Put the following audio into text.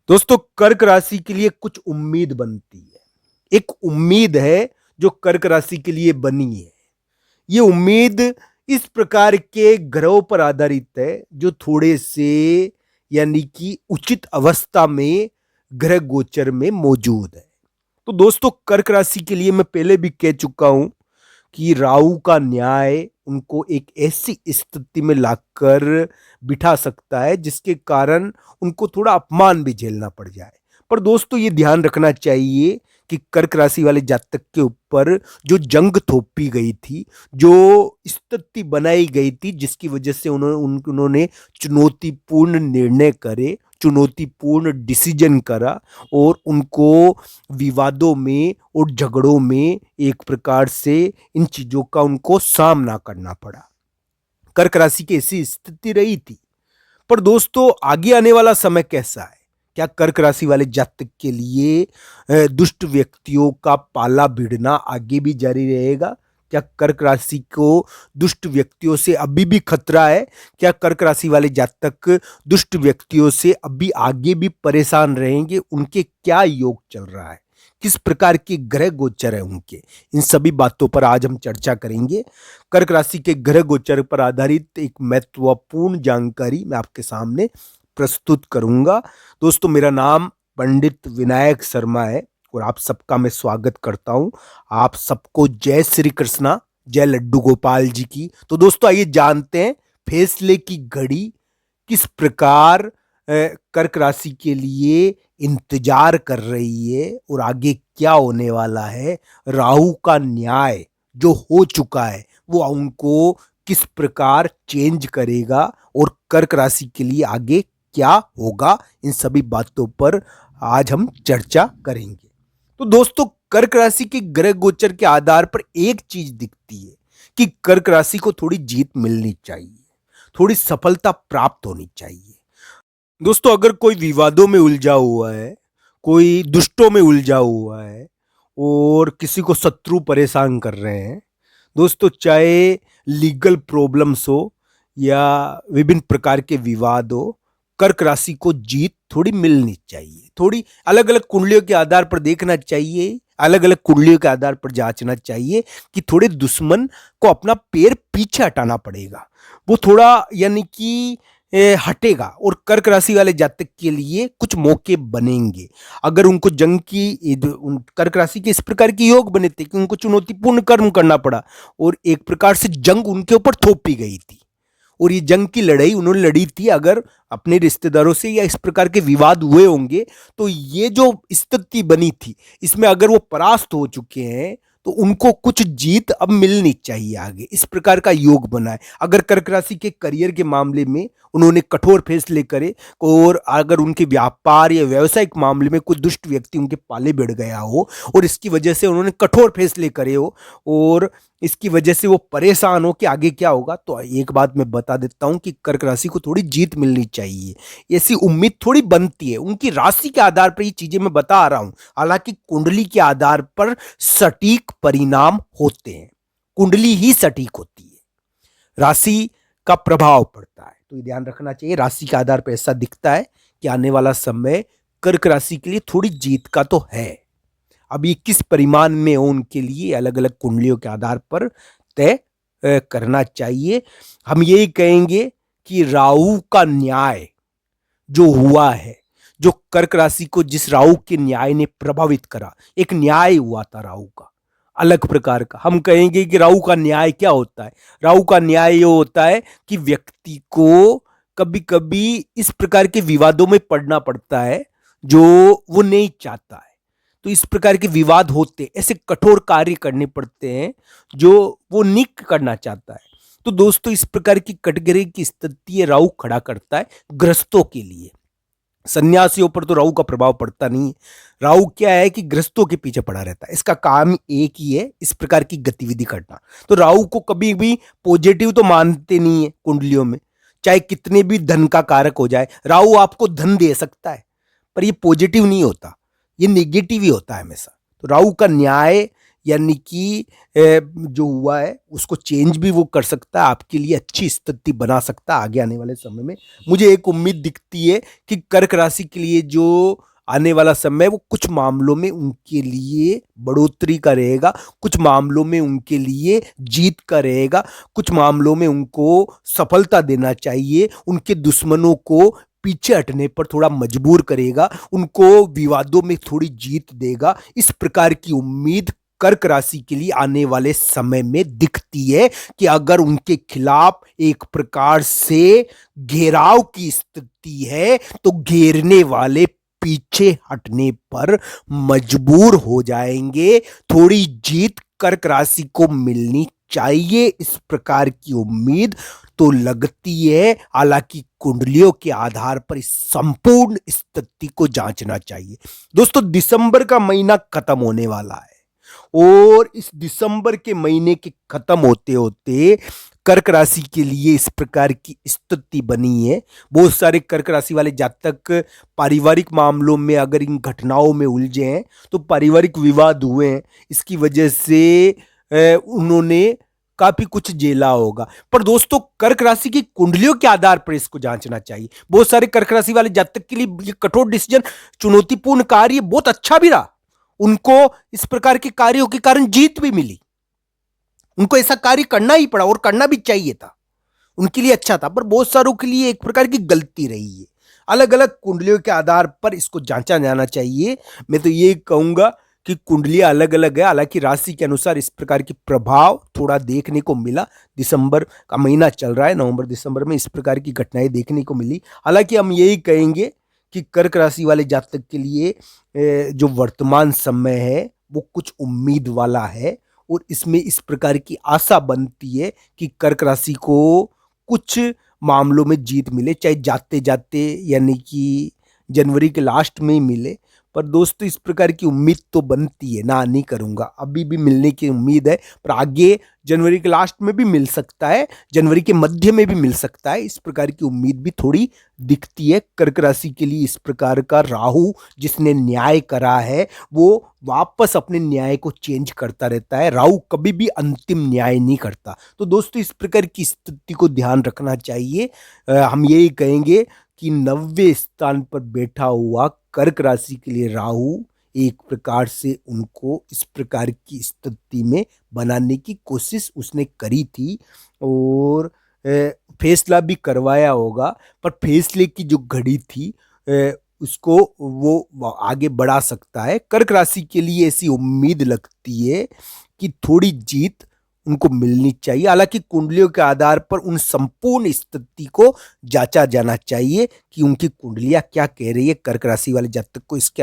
दोस्तों, कर्क राशि के लिए कुछ उम्मीद बनती है। एक उम्मीद है जो कर्क राशि के लिए बनी है। ये उम्मीद इस प्रकार के ग्रहों पर आधारित है जो थोड़े से यानी कि उचित अवस्था में ग्रह गोचर में मौजूद है। तो दोस्तों, कर्क राशि के लिए मैं पहले भी कह चुका हूं कि राहु का न्याय उनको एक ऐसी स्थिति में लाकर बिठा सकता है जिसके कारण उनको थोड़ा अपमान भी झेलना पड़ जाए। पर दोस्तों, ये ध्यान रखना चाहिए कि कर्क राशि वाले जातक के ऊपर जो जंग थोपी गई थी, जो स्थिति बनाई गई थी, जिसकी वजह से उन्होंने चुनौतीपूर्ण निर्णय करे, चुनौतीपूर्ण डिसीजन करा और उनको विवादों में और झगड़ों में एक प्रकार से इन चीजों का उनको सामना करना पड़ा। कर्क राशि की ऐसी स्थिति रही थी। पर दोस्तों, आगे आने वाला समय कैसा है? क्या कर्क राशि वाले जातक के लिए दुष्ट व्यक्तियों का पाला भिड़ना आगे भी जारी रहेगा? क्या कर्क राशि को दुष्ट व्यक्तियों से अभी भी खतरा है? क्या कर्क राशि वाले जातक दुष्ट व्यक्तियों से अभी आगे भी परेशान रहेंगे? उनके क्या योग चल रहा है? किस प्रकार के ग्रह गोचर है उनके? इन सभी बातों पर आज हम चर्चा करेंगे। कर्क राशि के ग्रह गोचर पर आधारित एक महत्वपूर्ण जानकारी मैं आपके सामने प्रस्तुत करूंगा। दोस्तों, मेरा नाम पंडित विनायक शर्मा है और आप सबका मैं स्वागत करता हूं। आप सबको जय श्री कृष्णा, जय लड्डू गोपाल जी की। तो दोस्तों, आइए जानते हैं फैसले की घड़ी किस प्रकार कर्क राशि के लिए इंतजार कर रही है और आगे क्या होने वाला है। राहु का न्याय जो हो चुका है वो उनको किस प्रकार चेंज करेगा और कर्क राशि के लिए आगे क्या होगा, इन सभी बातों पर आज हम चर्चा करेंगे। तो दोस्तों, कर्क राशि के ग्रह गोचर के आधार पर एक चीज दिखती है कि कर्क राशि को थोड़ी जीत मिलनी चाहिए, थोड़ी सफलता प्राप्त होनी चाहिए। दोस्तों, अगर कोई विवादों में उलझा हुआ है, कोई दुष्टों में उलझा हुआ है और किसी को शत्रु परेशान कर रहे हैं, दोस्तों, चाहे लीगल प्रॉब्लम्स हो या विभिन्न प्रकार के विवाद हो, कर्क राशि को जीत थोड़ी मिलनी चाहिए। थोड़ी अलग अलग कुंडलियों के आधार पर देखना चाहिए, अलग अलग कुंडलियों के आधार पर जांचना चाहिए कि थोड़े दुश्मन को अपना पैर पीछे हटाना पड़ेगा। वो थोड़ा यानी कि हटेगा और कर्क राशि वाले जातक के लिए कुछ मौके बनेंगे। अगर उनको जंग की कर्क राशि के इस प्रकार के योग बने थे कि उनको चुनौतीपूर्ण कर्म करना पड़ा और एक प्रकार से जंग उनके ऊपर थोपी गई थी और ये जंग की लड़ाई उन्होंने लड़ी थी। अगर अपने रिश्तेदारों से या इस प्रकार के विवाद हुए होंगे तो ये जो स्थिति बनी थी इसमें अगर वो परास्त हो चुके हैं तो उनको कुछ जीत अब मिलनी चाहिए आगे। इस प्रकार का योग बना है। अगर कर्क राशि के करियर के मामले में उन्होंने कठोर फैसले करे और अगर उनके व्यापार या व्यवसायिक मामले में कोई दुष्ट व्यक्ति उनके पाले बढ़ गया हो और इसकी वजह से उन्होंने कठोर फैसले करे हो और इसकी वजह से वो परेशान हो कि आगे क्या होगा, तो एक बात मैं बता देता हूं कि कर्क राशि को थोड़ी जीत मिलनी चाहिए। ऐसी उम्मीद थोड़ी बनती है। उनकी राशि के आधार पर ये चीजें मैं बता आ रहा हूं। हालांकि कुंडली के आधार पर सटीक परिणाम होते हैं, कुंडली ही सटीक होती है, राशि का प्रभाव पड़ता है। तो ये ध्यान रखना चाहिए। राशि के आधार पर ऐसा दिखता है कि आने वाला समय कर्क राशि के लिए थोड़ी जीत का तो है। अब ये किस परिमाण में हो उनके लिए अलग अलग कुंडलियों के आधार पर तय करना चाहिए। हम यही कहेंगे कि राहु का न्याय जो हुआ है, जो कर्क राशि को जिस राहु के न्याय ने प्रभावित करा, एक न्याय हुआ था राहु का अलग प्रकार का। हम कहेंगे कि राहु का न्याय क्या होता है? राहु का न्याय ये होता है कि व्यक्ति को कभी कभी इस प्रकार के विवादों में पड़ना पड़ता है जो वो नहीं चाहता है। तो इस प्रकार के विवाद होते, ऐसे कठोर कार्य करने पड़ते हैं जो वो नहीं करना चाहता है। तो दोस्तों, इस प्रकार की कटघरे की स्थिति राहु खड़ा करता है ग्रस्तों के लिए। सन्यासियों पर तो राहु का प्रभाव पड़ता नहीं है। राहु क्या है कि ग्रस्तों के पीछे पड़ा रहता है। इसका काम एक ही है, इस प्रकार की गतिविधि करना। तो राहु को कभी भी पॉजिटिव तो मानते नहीं है कुंडलियों में, चाहे कितने भी धन का कारक हो जाए। राहु आपको धन दे सकता है पर ये पॉजिटिव नहीं होता, ये नेगेटिव ही होता है हमेशा। तो राहु का न्याय यानी कि जो हुआ है उसको चेंज भी वो कर सकता है, आपके लिए अच्छी स्थिति बना सकता है आगे आने वाले समय में। मुझे एक उम्मीद दिखती है कि कर्क राशि के लिए जो आने वाला समय वो कुछ मामलों में उनके लिए बढ़ोतरी का रहेगा, कुछ मामलों में उनके लिए जीत का रहेगा, कुछ मामलों में उनको सफलता देना चाहिए, उनके दुश्मनों को पीछे हटने पर थोड़ा मजबूर करेगा, उनको विवादों में थोड़ी जीत देगा। इस प्रकार की उम्मीद कर्क राशि के लिए आने वाले समय में दिखती है कि अगर उनके खिलाफ एक प्रकार से घेराव की स्थिति है तो घेरने वाले पीछे हटने पर मजबूर हो जाएंगे। थोड़ी जीत कर्क राशि को मिलनी चाहिए, इस प्रकार की उम्मीद तो लगती है। हालांकि कुंडलियों के आधार पर इस संपूर्ण स्थिति को जांचना चाहिए। दोस्तों, दिसंबर का महीना खत्म होने वाला है और इस दिसंबर के महीने के खत्म होते होते कर्क राशि के लिए इस प्रकार की स्थिति बनी है। बहुत सारे कर्क राशि वाले जातक पारिवारिक मामलों में अगर इन घटनाओं में उलझे हैं तो पारिवारिक विवाद हुए हैं, इसकी वजह से उन्होंने काफी कुछ झेला होगा। पर दोस्तों, कर्क राशि की कुंडलियों के आधार पर इसको जांचना चाहिए। बहुत सारे कर्क राशि वाले जातक के लिए ये कठोर डिसीजन, चुनौतीपूर्ण कार्य बहुत अच्छा भी रहा। उनको इस प्रकार के कार्यों के कारण जीत भी मिली, उनको ऐसा कार्य करना ही पड़ा और करना भी चाहिए था, उनके लिए अच्छा था। पर बहुत सारों के लिए एक प्रकार की गलती रही है। अलग अलग कुंडलियों के आधार पर इसको जांचा जाना चाहिए। मैं तो ये कहूंगा कि कुंडलियां अलग अलग है, हालांकि राशि के अनुसार इस प्रकार की प्रभाव थोड़ा देखने को मिला। दिसंबर का महीना चल रहा है, नवंबर दिसंबर में इस प्रकार की घटनाएं देखने को मिली। हालांकि हम यही कहेंगे कि कर्क राशि वाले जातक के लिए जो वर्तमान समय है वो कुछ उम्मीद वाला है और इसमें इस प्रकार की आशा बनती है कि कर्क राशि को कुछ मामलों में जीत मिले, चाहे जाते जाते यानी कि जनवरी के लास्ट में ही मिले। पर दोस्तों, इस प्रकार की उम्मीद तो बनती है, ना नहीं करूंगा, अभी भी मिलने की उम्मीद है, पर आगे जनवरी के लास्ट में भी मिल सकता है, जनवरी के मध्य में भी मिल सकता है। इस प्रकार की उम्मीद भी थोड़ी दिखती है कर्क राशि के लिए। इस प्रकार का राहु जिसने न्याय करा है वो वापस अपने न्याय को चेंज करता रहता है। राहु कभी भी अंतिम न्याय नहीं करता। तो दोस्तों, इस प्रकार की स्थिति को ध्यान रखना चाहिए। हम यही कहेंगे कि 90वें स्थान पर बैठा हुआ कर्क राशि के लिए राहु एक प्रकार से उनको इस प्रकार की स्थिति में बनाने की कोशिश उसने करी थी और फैसला भी करवाया होगा। पर फैसले की जो घड़ी थी उसको वो आगे बढ़ा सकता है। कर्क राशि के लिए ऐसी उम्मीद लगती है कि थोड़ी जीत उनको मिलनी चाहिए। हालांकि कुंडलियों के आधार पर उन संपूर्ण स्थिति को जांचा जाना चाहिए कि उनकी कुंडलियां क्या कह रही है कर्क राशि वाले जातक को इसके